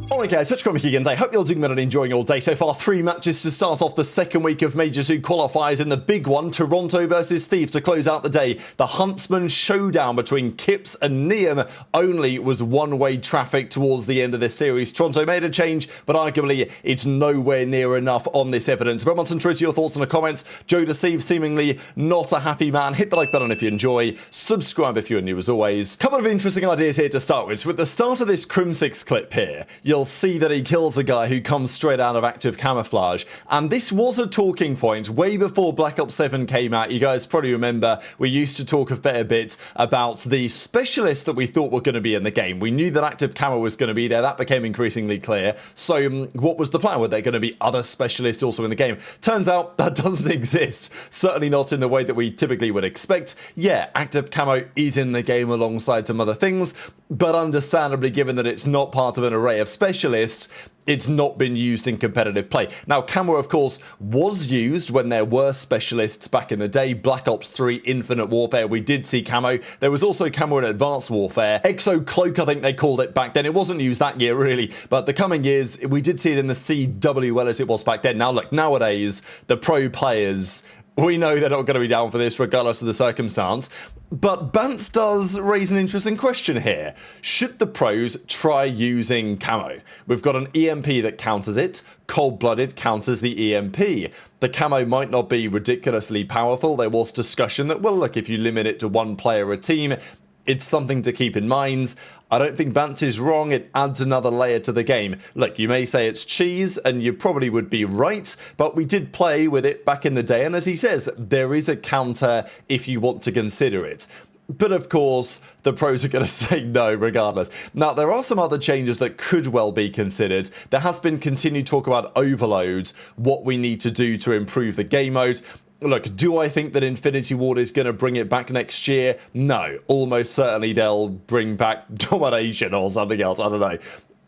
Alright guys, such comic again. I hope you're doing well and enjoying your day so far. 3 matches to start off the second week of Major 2 qualifiers, in the big one, Toronto versus Thieves to close out the day. The Huntsman showdown between Kips and Nium only was one-way traffic towards the end of this series. Toronto made a change, but arguably it's nowhere near enough on this evidence. But on to your thoughts in the comments. JoeDeceives seemingly not a happy man. Hit the like button if you enjoy. Subscribe if you're new as always. Couple of interesting ideas here to start with. With the start of this Crim6 clip here, you'll see that he kills a guy who comes straight out of active camouflage, and this was a talking point way before Black Ops 7 came out. You guys probably remember we used to talk a fair bit about the specialists that we thought were going to be in the game. We knew that active camo was going to be there. That became increasingly clear. So what was the plan? Were there going to be other specialists also in the game? Turns out that doesn't exist, certainly not in the way that we typically would expect. Yeah, active camo is in the game alongside some other things, but understandably, given that it's not part of an array of specialists, it's not been used in competitive play. Now, camo, of course, was used when there were specialists back in the day. Black Ops 3 Infinite Warfare, we did see camo. There was also camo in Advanced Warfare. Exo Cloak, I think they called it back then. It wasn't used that year, really, but the coming years, we did see it in the CWL as it was back then. Now, look, nowadays, the pro players, we know they're not going to be down for this regardless of the circumstance. But Bance does raise an interesting question here. Should the pros try using camo? We've got an EMP that counters it. Cold-blooded counters the EMP. The camo might not be ridiculously powerful. There was discussion that, well, look, if you limit it to one player a team, it's something to keep in mind. I don't think Vance is wrong. It adds another layer to the game. Look, you may say it's cheese, and you probably would be right, but we did play with it back in the day, and as he says, there is a counter if you want to consider it. But of course, the pros are going to say no regardless. Now, there are some other changes that could well be considered. There has been continued talk about overload, what we need to do to improve the game mode. Look, do I think that Infinity Ward is going to bring it back next year? No. Almost certainly they'll bring back Domination or something else. I don't know.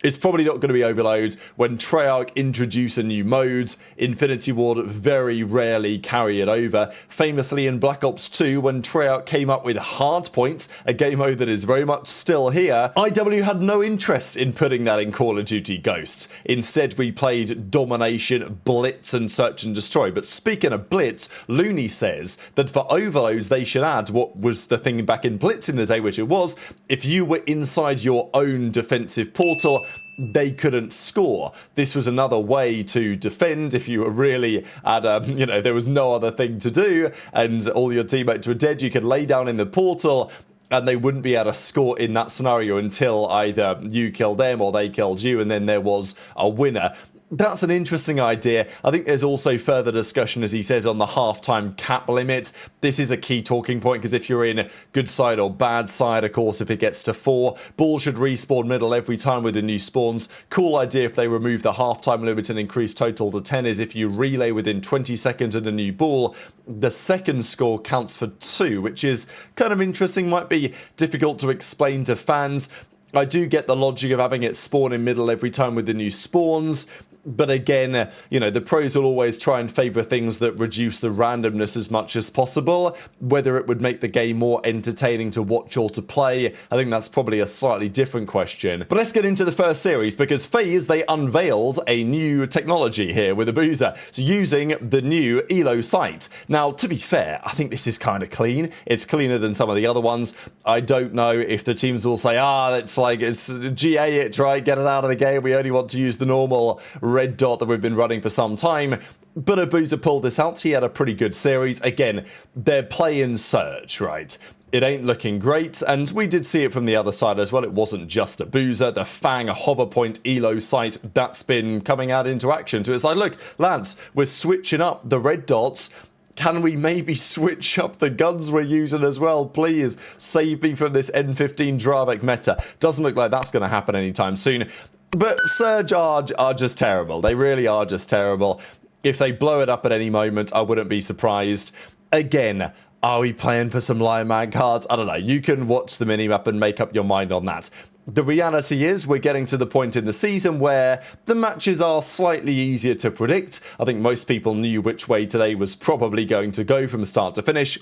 It's probably not going to be overload. When Treyarch introduce a new mode, Infinity Ward very rarely carry it over. Famously in Black Ops 2, when Treyarch came up with Hardpoint, a game mode that is very much still here, IW had no interest in putting that in Call of Duty Ghosts. Instead, we played Domination, Blitz, and Search and Destroy. But speaking of Blitz, Looney says that for overloads, they should add what was the thing back in Blitz in the day, which it was, if you were inside your own defensive portal, they couldn't score. This was another way to defend if you were really at there was no other thing to do and all your teammates were dead. You could lay down in the portal and they wouldn't be able to score in that scenario until either you killed them or they killed you, and then there was a winner. That's an interesting idea. I think there's also further discussion, as he says, on the halftime cap limit. This is a key talking point, because if you're in good side or bad side, of course, if it gets to 4, ball should respawn middle every time with the new spawns. Cool idea if they remove the halftime limit and increase total to 10 is if you relay within 20 seconds of the new ball, the second score counts for 2, which is kind of interesting, might be difficult to explain to fans. I do get the logic of having it spawn in middle every time with the new spawns. But again, the pros will always try and favour things that reduce the randomness as much as possible. Whether it would make the game more entertaining to watch or to play, I think that's probably a slightly different question. But let's get into the first series, because FaZe, they unveiled a new technology here with Abuzah. So using the new ELO sight. Now, to be fair, I think this is kind of clean. It's cleaner than some of the other ones. I don't know if the teams will say, it's GA it, right? Get it out of the game. We only want to use the normal red dot that we've been running for some time. But Abuzah pulled this out. He had a pretty good series. Again, they're playing Surge, right? It ain't looking great, and we did see it from the other side as well. It wasn't just Abuzah. The Fang hoverpoint ELO sight, that's been coming out into action. So it's like, look, lads, we're switching up the red dots. Can we maybe switch up the guns we're using as well? Please save me from this N15 Dravik meta. Doesn't look like that's going to happen anytime soon. But Surge are just terrible. They really are just terrible. If they blow it up at any moment, I wouldn't be surprised. Again, are we playing for some Lion Man cards? I don't know. You can watch the minimap and make up your mind on that. The reality is we're getting to the point in the season where the matches are slightly easier to predict. I think most people knew which way today was probably going to go from start to finish.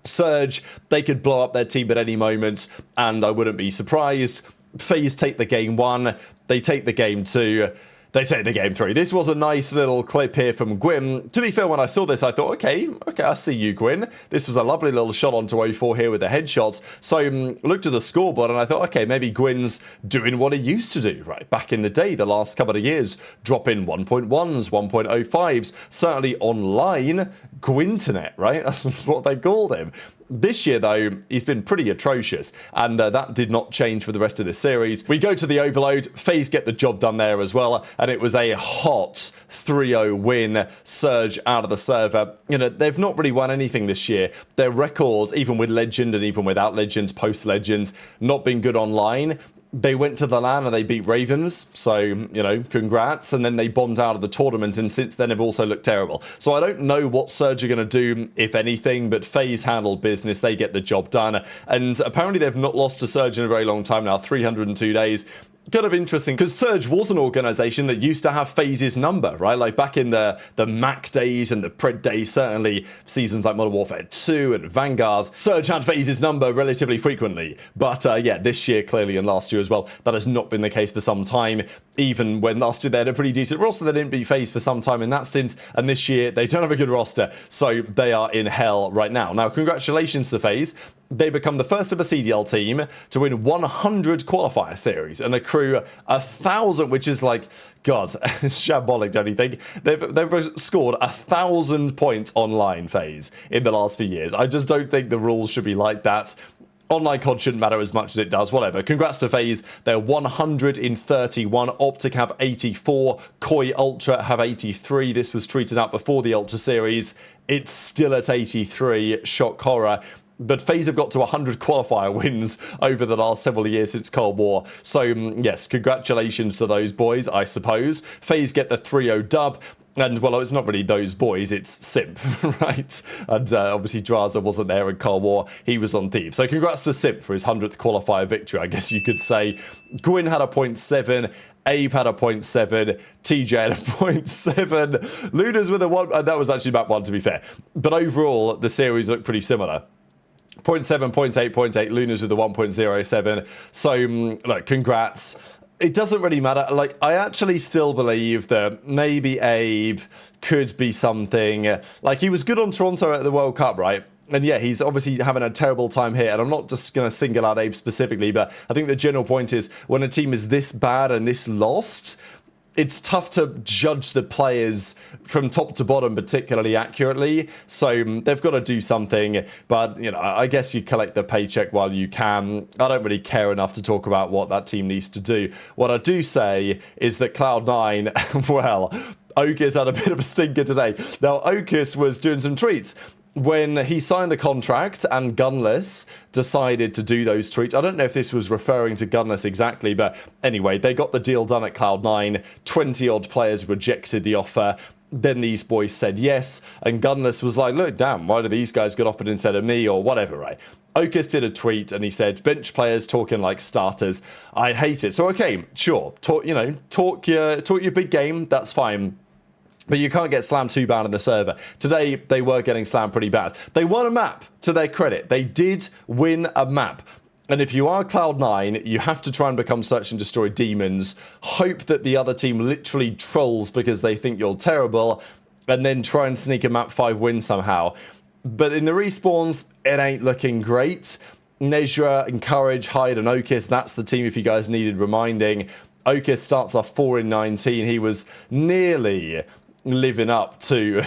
Surge, they could blow up their team at any moment, and I wouldn't be surprised. FaZe take the game 1, they take the game 2, they take the game 3. This was a nice little clip here from Gwinn. To be fair, when I saw this, I thought, okay, I see you, Gwinn. This was a lovely little shot onto 04 here with the headshot. So looked at the scoreboard and I thought, okay, maybe Gwynn's doing what he used to do, right? Back in the day, the last couple of years, dropping 1.1s, 1.05s, certainly online, Gwinternet, right? That's what they called him. This year, though, he's been pretty atrocious, and that did not change for the rest of this series. We go to the overload. FaZe get the job done there as well, and it was a hot 3-0 win. Surge out of the server. You know, they've not really won anything this year. Their records, even with Legend and even without Legend, post-Legend, not been good online. They went to the LAN and they beat Ravens, so, you know, congrats. And then they bombed out of the tournament, and since then have also looked terrible. So I don't know what Surge are going to do, if anything, but FaZe handled business. They get the job done. And apparently they've not lost to Surge in a very long time now, 302 days. Kind of interesting, because Surge was an organization that used to have FaZe's number, right? Like back in the Mac days and the Pred days, certainly seasons like Modern Warfare 2 and Vanguard, Surge had FaZe's number relatively frequently. But yeah, this year clearly, and last year as well, that has not been the case for some time. Even when last year they had a pretty decent roster, they didn't beat FaZe for some time in that stint, and this year they don't have a good roster, so they are in hell right now. Now, congratulations to FaZe. They become the first ever CDL team to win 100 qualifier series and accrue 1,000, which is like, God, it's shambolic, don't you think? They've scored 1,000 points online, FaZe, in the last few years. I just don't think the rules should be like that. Online COD shouldn't matter as much as it does, whatever. Congrats to FaZe. They're 131. OpTic have 84. Koi Ultra have 83. This was tweeted out before the Ultra series. It's still at 83. Shock horror. But FaZe have got to 100 qualifier wins over the last several years since Cold War. So, yes, congratulations to those boys, I suppose. FaZe get the 3-0 dub. And, well, it's not really those boys, it's Simp, right? And obviously Drazah wasn't there in Cold War. He was on Thieves. So congrats to Simp for his 100th qualifier victory, I guess you could say. Gwinn had a 0.7. Abe had a 0.7, TJ had a 0.7, Lunarz with a 1, and that was actually about 1 to be fair. But overall, the series looked pretty similar. 0.7, 0.8, 0.8, Lunarz with a 1.07. So, look, congrats. It doesn't really matter. Like, I actually still believe that maybe Abe could be something. Like, he was good on Toronto at the World Cup, right? And yeah, he's obviously having a terrible time here. And I'm not just going to single out Abe specifically, but I think the general point is when a team is this bad and this lost, it's tough to judge the players from top to bottom particularly accurately. So they've got to do something. But, you know, I guess you collect the paycheck while you can. I don't really care enough to talk about what that team needs to do. What I do say is that Cloud9, well, Okis had a bit of a stinker today. Now, Okis was doing some tweets. When he signed the contract and Gunless decided to do those tweets, I don't know if this was referring to Gunless exactly, but anyway, they got the deal done at Cloud9. 20-odd players rejected the offer. Then these boys said yes, and Gunless was like, look, damn, why do these guys get offered instead of me, or whatever, right? Okis did a tweet, and he said, bench players talking like starters. I hate it. So, okay, sure, talk your big game, that's fine. But you can't get slammed too bad in the server. Today, they were getting slammed pretty bad. They won a map, to their credit. They did win a map. And if you are Cloud9, you have to try and become Search and Destroy Demons. Hope that the other team literally trolls because they think you're terrible. And then try and sneak a map 5 win somehow. But in the respawns, it ain't looking great. Nejra, Encourage, HyDra, and Okis. That's the team if you guys needed reminding. Okis starts off 4 in 19. He was nearly living up to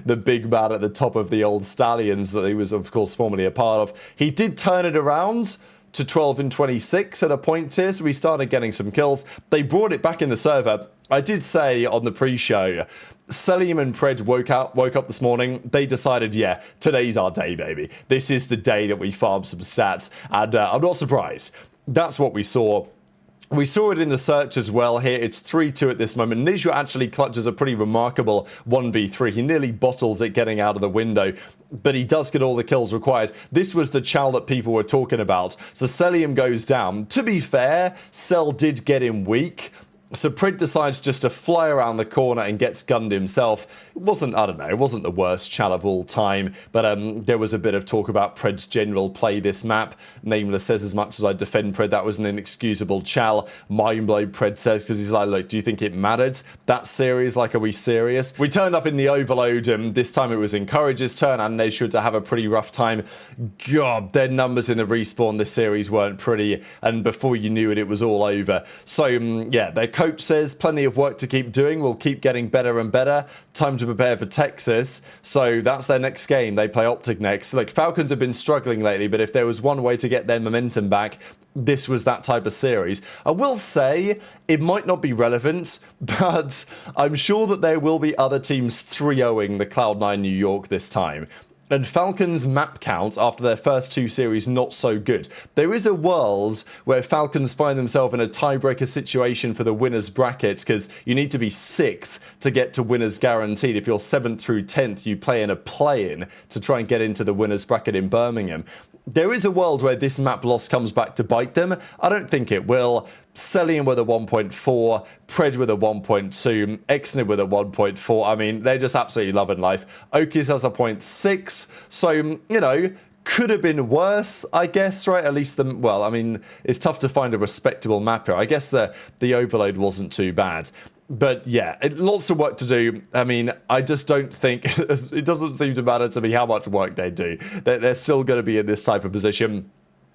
the big man at the top of the old Stallions that he was, of course, formerly a part of. He did turn it around to 12 in 26 at a point here, so we started getting some kills. They brought it back in the server. I did say on the pre-show, Selim and Pred woke up this morning. They decided, yeah, today's our day, baby. This is the day that we farm some stats, and I'm not surprised. That's what we saw. We saw it in the search as well here. It's 3-2 at this moment. Nejra actually clutches a pretty remarkable 1v3. He nearly bottles it getting out of the window, but he does get all the kills required. This was the chow that people were talking about. So Selim goes down. To be fair, Cell did get him weak. So Pred decides just to fly around the corner and gets gunned himself. It wasn't, I don't know, it wasn't the worst chal of all time, but there was a bit of talk about Pred's general play this map. Nameless says, as much as I defend Pred, that was an inexcusable chal. Mindblow, Pred says, because he's like, look, do you think it mattered? That series, like, are we serious? We turned up in the overload, this time it was Encourage's turn and Nejra to have a pretty rough time. God, their numbers in the respawn this series weren't pretty, and before you knew it, it was all over. So, yeah, their coach says plenty of work to keep doing. We'll keep getting better and better. Time to prepare for Texas. So that's their next game. They play OpTic next. Like, Falcons have been struggling lately, but if there was one way to get their momentum back, this was that type of series. I will say it might not be relevant, but I'm sure that there will be other teams 3-0ing the Cloud9 New York this time. And Falcons' map count after their first two series not so good. There is a world where Falcons find themselves in a tiebreaker situation for the winners bracket, because you need to be 6th to get to winners guaranteed. If you're 7th through 10th, you play in a play-in to try and get into the winners bracket in Birmingham. There is a world where this map loss comes back to bite them. I don't think it will. Cellium with a 1.4, Pred with a 1.2, Exnib with a 1.4. I mean, they're just absolutely loving life. Okis has a 0.6, so, you know, could have been worse, I guess, right? At least well, I mean, it's tough to find a respectable map here. I guess the overload wasn't too bad. But yeah, lots of work to do. I mean, I just don't think, it doesn't seem to matter to me how much work they do. They're still going to be in this type of position.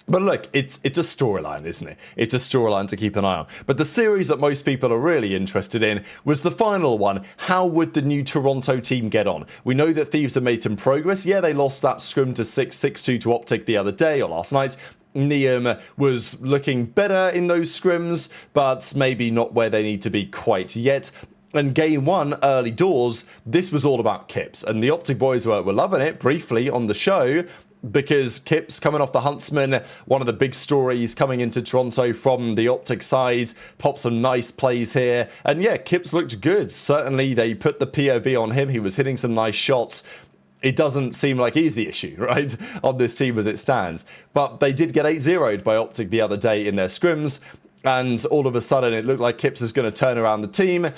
But look, it's a storyline, isn't it? It's a storyline to keep an eye on. But the series that most people are really interested in was the final one. How would the new Toronto team get on? We know that Thieves have made some progress. Yeah, they lost that scrim to 6-2 to OpTic the other day or last night. Nium was looking better in those scrims, but maybe not where they need to be quite yet. And game one, early doors, this was all about Kips. And the OpTic boys were loving it briefly on the show, because Kips coming off the Huntsman, one of the big stories coming into Toronto from the OpTic side, popped some nice plays here. And yeah, Kips looked good. Certainly they put the POV on him. He was hitting some nice shots. It doesn't seem like he's the issue, right, on this team as it stands. But they did get 8-0'd by OpTic the other day in their scrims, and all of a sudden it looked like Kips is going to turn around the team.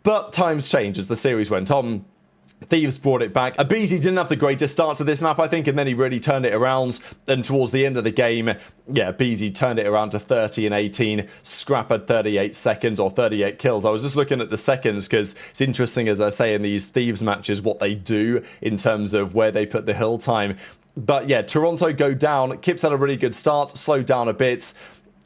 But times changed as the series went on. Thieves brought it back. aBeZy didn't have the greatest start to this map, I think, and then he really turned it around. And towards the end of the game, yeah, aBeZy turned it around to 30 and 18. Scrap had 38 seconds or 38 kills. I was just looking at the seconds because it's interesting, as I say, in these Thieves matches, what they do in terms of where they put the hill time. But yeah, Toronto go down. Kips had a really good start, slowed down a bit,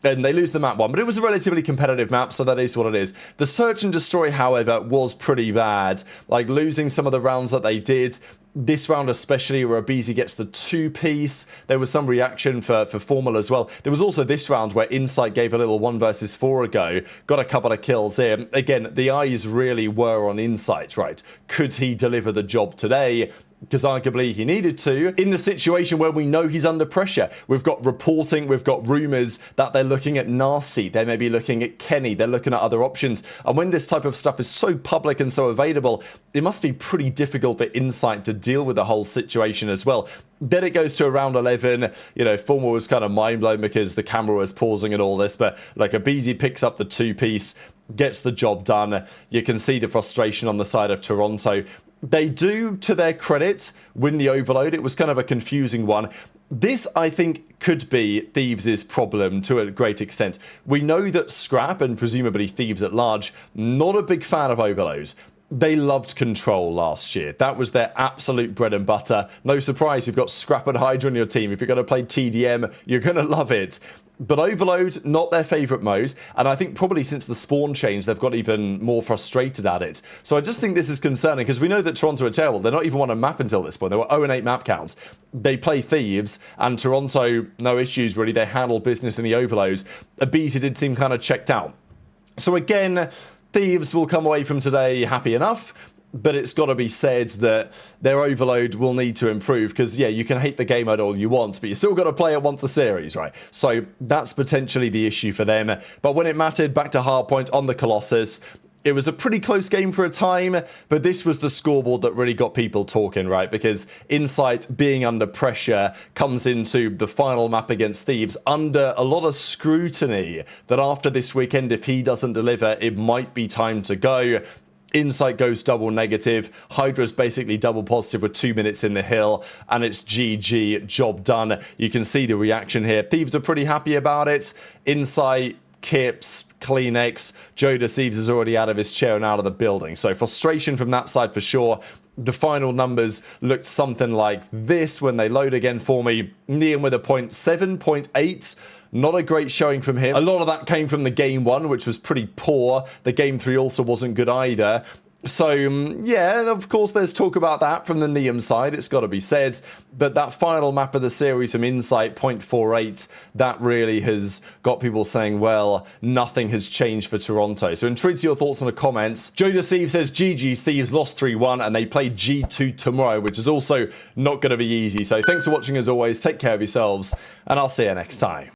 and they lose the map one, but it was a relatively competitive map, so that is what it is. The search and destroy, however, was pretty bad. Like, losing some of the rounds that they did, this round especially, where aBeZy gets the 2-piece. There was some reaction for Formal as well. There was also this round where Insight gave a little 1 versus 4 a go, got a couple of kills here. Again, the eyes really were on Insight, right? Could he deliver the job today? Because arguably he needed to, in the situation where we know he's under pressure. We've got reporting, we've got rumours that they're looking at Nasty, they may be looking at Kenny, they're looking at other options. And when this type of stuff is so public and so available, it must be pretty difficult for Insight to deal with the whole situation as well. Then it goes to around 11, you know, Formal was kind of mind-blown because the camera was pausing and all this, but like aBeZy picks up the 2-piece, gets the job done. You can see the frustration on the side of Toronto. They do, to their credit, win the overload. It was kind of a confusing one. This, I think, could be Thieves' problem to a great extent. We know that Scrap, and presumably Thieves at large, not a big fan of overload. They loved control last year. That was their absolute bread and butter. No surprise, you've got Scrap and HyDra on your team. If you're going to play TDM, you're going to love it. But Overload, not their favourite mode, and I think probably since the spawn change, they've got even more frustrated at it. So I just think this is concerning, because we know that Toronto are terrible. They're not even won a map until this point. They were 0-8 map counts. They play Thieves, and Toronto, no issues really. They handle business in the Overloads. aBeZy did seem kind of checked out. So again, Thieves will come away from today happy enough. But it's got to be said that their overload will need to improve, because, yeah, you can hate the game mode all you want, but you still got to play it once a series, right? So that's potentially the issue for them. But when it mattered, back to Hardpoint on the Colossus, It was a pretty close game for a time, but this was the scoreboard that really got people talking, right? Because Insight, being under pressure, comes into the final map against Thieves under a lot of scrutiny that after this weekend, if he doesn't deliver, it might be time to go. Insight goes double negative. HyDra's basically double positive with 2 minutes in the hill, and it's GG, job done. You can see the reaction here. Thieves are pretty happy about it. Insight, Kips, CleanX, JoeDeceives is already out of his chair and out of the building. So frustration from that side for sure. The final numbers looked something like this when they load again for me. Nium with a 7.8. Not a great showing from him. A lot of that came from the game 1, which was pretty poor. The game 3 also wasn't good either. So, yeah, of course, there's talk about that from the Nium side, it's got to be said. But that final map of the series from Insight, 0.48, that really has got people saying, well, nothing has changed for Toronto. So intrigued to your thoughts in the comments. JoeDeceives says, GG's, Thieves lost 3-1, and they play G2 tomorrow, which is also not going to be easy. So thanks for watching as always, take care of yourselves, and I'll see you next time.